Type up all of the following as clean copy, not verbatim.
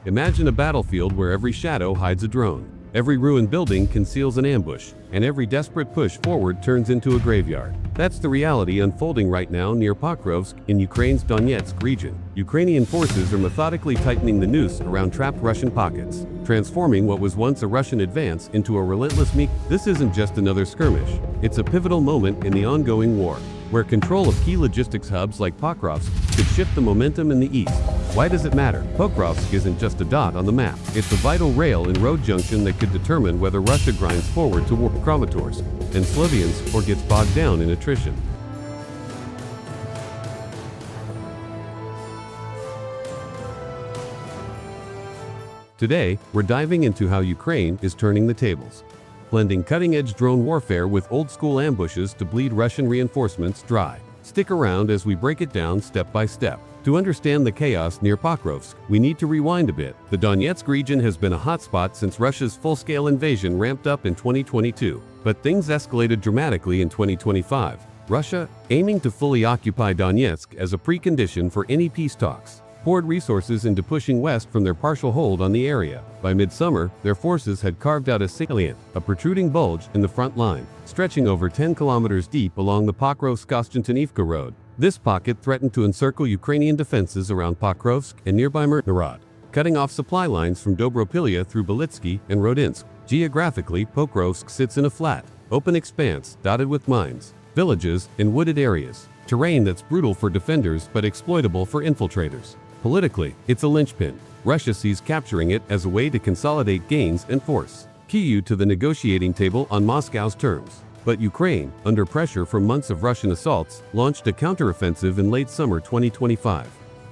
Imagine a battlefield where every shadow hides a drone, every ruined building conceals an ambush, and every desperate push forward turns into a graveyard. That's the reality unfolding right now near Pokrovsk in Ukraine's Donetsk region. Ukrainian forces are methodically tightening the noose around trapped Russian pockets, transforming what was once a Russian advance into a relentless meek. This isn't just another skirmish. It's a pivotal moment in the ongoing war, where control of key logistics hubs like Pokrovsk could shift the momentum in the east. Why does it matter? Pokrovsk isn't just a dot on the map. It's a vital rail and road junction that could determine whether Russia grinds forward toward Kramatorsk and Sloviansk or gets bogged down in attrition. Today, we're diving into how Ukraine is turning the tables, blending cutting-edge drone warfare with old-school ambushes to bleed Russian reinforcements dry. Stick around as we break it down step by step. To understand the chaos near Pokrovsk, we need to rewind a bit. The Donetsk region has been a hotspot since Russia's full-scale invasion ramped up in 2022, but things escalated dramatically in 2025. Russia, aiming to fully occupy Donetsk as a precondition for any peace talks, poured resources into pushing west from their partial hold on the area. By midsummer, their forces had carved out a salient, a protruding bulge in the front line, stretching over 10 kilometers deep along the Pokrovsk-Konstantinivka road. This pocket threatened to encircle Ukrainian defenses around Pokrovsk and nearby Mirnarod, cutting off supply lines from Dobropilya through Belitsky and Rodinsk. Geographically, Pokrovsk sits in a flat, open expanse dotted with mines, villages, and wooded areas. Terrain that's brutal for defenders but exploitable for infiltrators. Politically, it's a linchpin. Russia sees capturing it as a way to consolidate gains and force Kyiv to the negotiating table on Moscow's terms. But Ukraine, under pressure from months of Russian assaults, launched a counteroffensive in late summer 2025.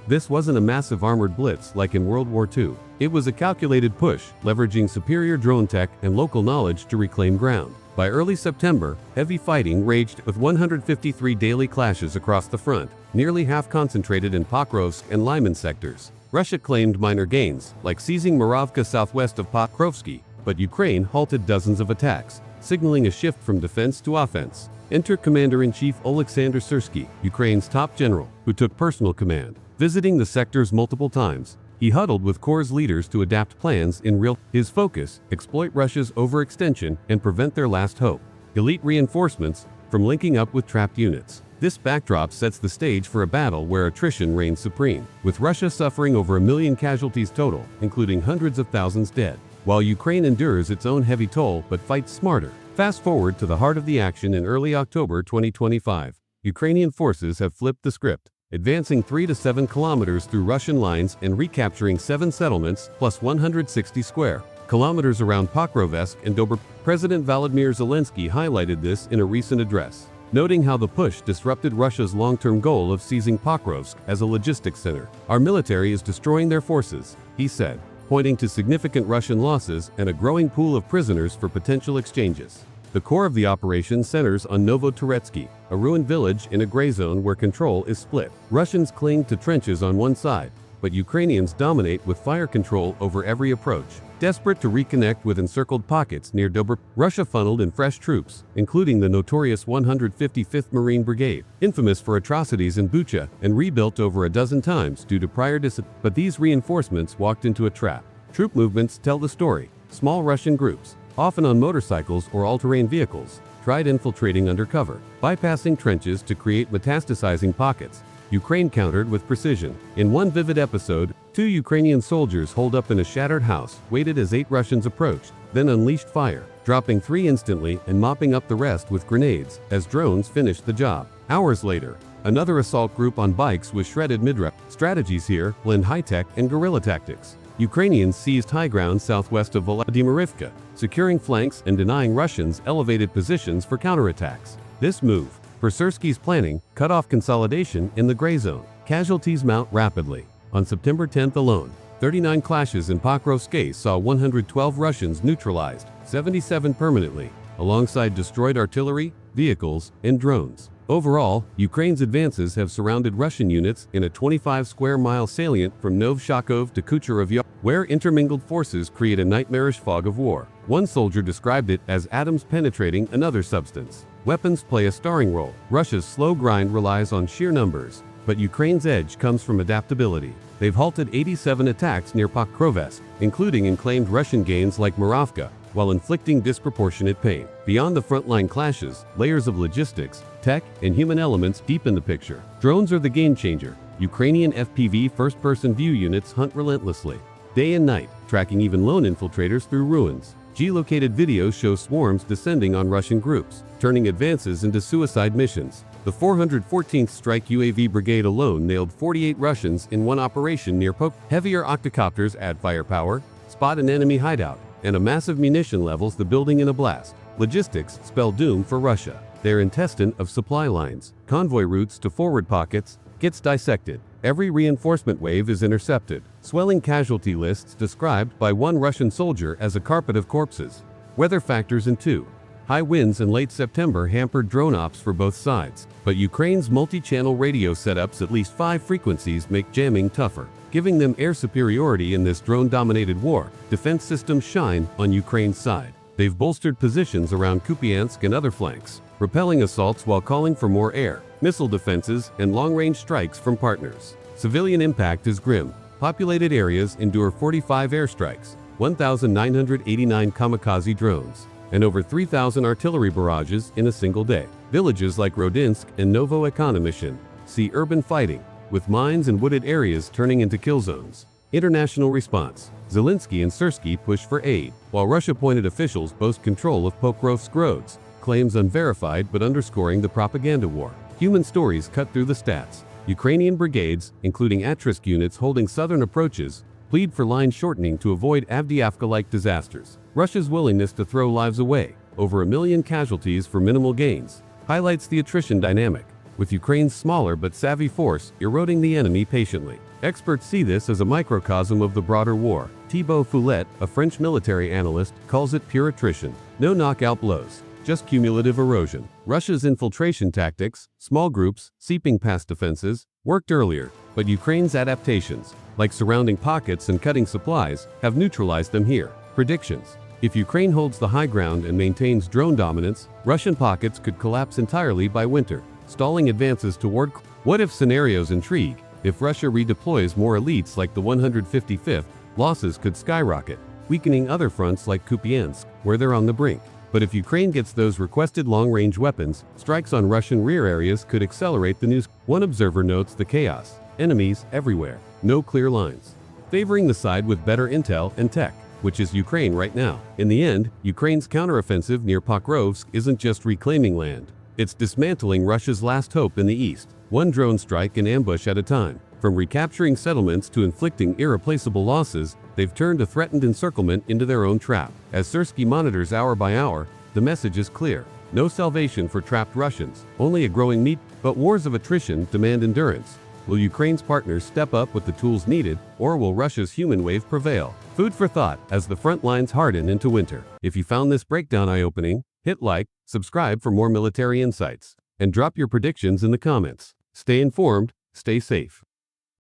This wasn't a massive armored blitz like in World War II. It was a calculated push, leveraging superior drone tech and local knowledge to reclaim ground. By early September, heavy fighting raged with 153 daily clashes across the front, nearly half concentrated in Pokrovsk and Lyman sectors. Russia claimed minor gains, like seizing Moravka southwest of Pokrovsk, but Ukraine halted dozens of attacks, signaling a shift from defense to offense. Enter Commander-in-Chief Oleksandr Syrsky, Ukraine's top general, who took personal command. Visiting the sectors multiple times, he huddled with Corps' leaders to adapt plans in real time. His focus, exploit Russia's overextension and prevent their last hope. Elite reinforcements from linking up with trapped units. This backdrop sets the stage for a battle where attrition reigns supreme, with Russia suffering over 1 million casualties total, including hundreds of thousands dead, while Ukraine endures its own heavy toll but fights smarter. Fast forward to the heart of the action in early October 2025. Ukrainian forces have flipped the script, advancing 3 to 7 kilometers through Russian lines and recapturing 7 settlements plus 160 square kilometers around Pokrovsk and Dobropilya. President Volodymyr Zelensky highlighted this in a recent address, noting how the push disrupted Russia's long-term goal of seizing Pokrovsk as a logistics center. Our military is destroying their forces, he said, pointing to significant Russian losses and a growing pool of prisoners for potential exchanges. The core of the operation centers on Novoturetsky, a ruined village in a gray zone where control is split. Russians cling to trenches on one side, but Ukrainians dominate with fire control over every approach. Desperate to reconnect with encircled pockets near Dobropilya, Russia funneled in fresh troops, including the notorious 155th Marine Brigade, infamous for atrocities in Bucha and rebuilt over a dozen times due to prior discipline. But these reinforcements walked into a trap. Troop movements tell the story. Small Russian groups, often on motorcycles or all-terrain vehicles, tried infiltrating undercover, bypassing trenches to create metastasizing pockets. Ukraine countered with precision. In one vivid episode, 2 Ukrainian soldiers holed up in a shattered house, waited as 8 Russians approached, then unleashed fire, dropping 3 instantly and mopping up the rest with grenades as drones finished the job. Hours later, another assault group on bikes was shredded mid-rep. Strategies here blend high-tech and guerrilla tactics. Ukrainians seized high ground southwest of Volodymyrivka, securing flanks and denying Russians elevated positions for counterattacks. This move, per Syrsky's planning, cut off consolidation in the gray zone. Casualties mount rapidly. On September 10th alone, 39 clashes in Pokrovsk saw 112 Russians neutralized, 77 permanently, alongside destroyed artillery, vehicles, and drones. Overall, Ukraine's advances have surrounded Russian units in a 25-square-mile salient from Novshakov to Kucherov, where intermingled forces create a nightmarish fog of war. One soldier described it as atoms penetrating another substance. Weapons play a starring role. Russia's slow grind relies on sheer numbers, But Ukraine's edge comes from adaptability. They've halted 87 attacks near Pokrovsk, including in claimed Russian gains like Moravka, while inflicting disproportionate pain. Beyond the frontline clashes, layers of logistics, tech, and human elements deepen the picture. Drones are the game changer. Ukrainian FPV first-person view units hunt relentlessly, day and night, tracking even lone infiltrators through ruins. Geolocated videos show swarms descending on Russian groups, turning advances into suicide missions. The 414th Strike UAV Brigade alone nailed 48 Russians in one operation near Pokrovsk. Heavier octocopters add firepower, spot an enemy hideout, and a massive munition levels the building in a blast. Logistics spell doom for Russia. Their intestine of supply lines, convoy routes to forward pockets, gets dissected. Every reinforcement wave is intercepted. Swelling casualty lists described by one Russian soldier as a carpet of corpses. Weather factors in too. High winds in late September hampered drone ops for both sides, but Ukraine's multi-channel radio setups at least 5 frequencies make jamming tougher, giving them air superiority in this drone-dominated war. Defense systems shine on Ukraine's side. They've bolstered positions around Kupiansk and other flanks, repelling assaults while calling for more air, missile defenses, and long-range strikes from partners. Civilian impact is grim. Populated areas endure 45 airstrikes, 1,989 kamikaze drones, and over 3,000 artillery barrages in a single day. Villages like Donetsk and Novo-Ekonomishin see urban fighting, with mines and wooded areas turning into kill zones. International response. Zelensky and Sersky push for aid, while Russia-appointed officials boast control of Pokrovsk roads, claims unverified but underscoring the propaganda war. Human stories cut through the stats. Ukrainian brigades, including Atrisk units holding southern approaches, plead for line shortening to avoid Avdiivka-like disasters. Russia's willingness to throw lives away, over 1 million casualties for minimal gains, highlights the attrition dynamic, with Ukraine's smaller but savvy force eroding the enemy patiently. Experts see this as a microcosm of the broader war. Thibaut Foulet, a French military analyst, calls it pure attrition. No knockout blows, just cumulative erosion. Russia's infiltration tactics, small groups, seeping past defenses, worked earlier, but Ukraine's adaptations, like surrounding pockets and cutting supplies, have neutralized them here. Predictions. If Ukraine holds the high ground and maintains drone dominance, Russian pockets could collapse entirely by winter, stalling advances toward. What if scenarios intrigue? If Russia redeploys more elites like the 155th, losses could skyrocket, weakening other fronts like Kupiansk, where they're on the brink. But if Ukraine gets those requested long-range weapons, strikes on Russian rear areas could accelerate the news. One observer notes the chaos. Enemies everywhere. No clear lines. Favoring the side with better intel and tech, which is Ukraine right now. In the end, Ukraine's counteroffensive near Pokrovsk isn't just reclaiming land. It's dismantling Russia's last hope in the east, one drone strike and ambush at a time. From recapturing settlements to inflicting irreplaceable losses, they've turned a threatened encirclement into their own trap. As Sersky monitors hour by hour, the message is clear. No salvation for trapped Russians, only a growing need. But wars of attrition demand endurance. Will Ukraine's partners step up with the tools needed, or will Russia's human wave prevail? Food for thought as the front lines harden into winter. If you found this breakdown eye-opening, hit like, subscribe for more military insights, and drop your predictions in the comments. Stay informed, stay safe.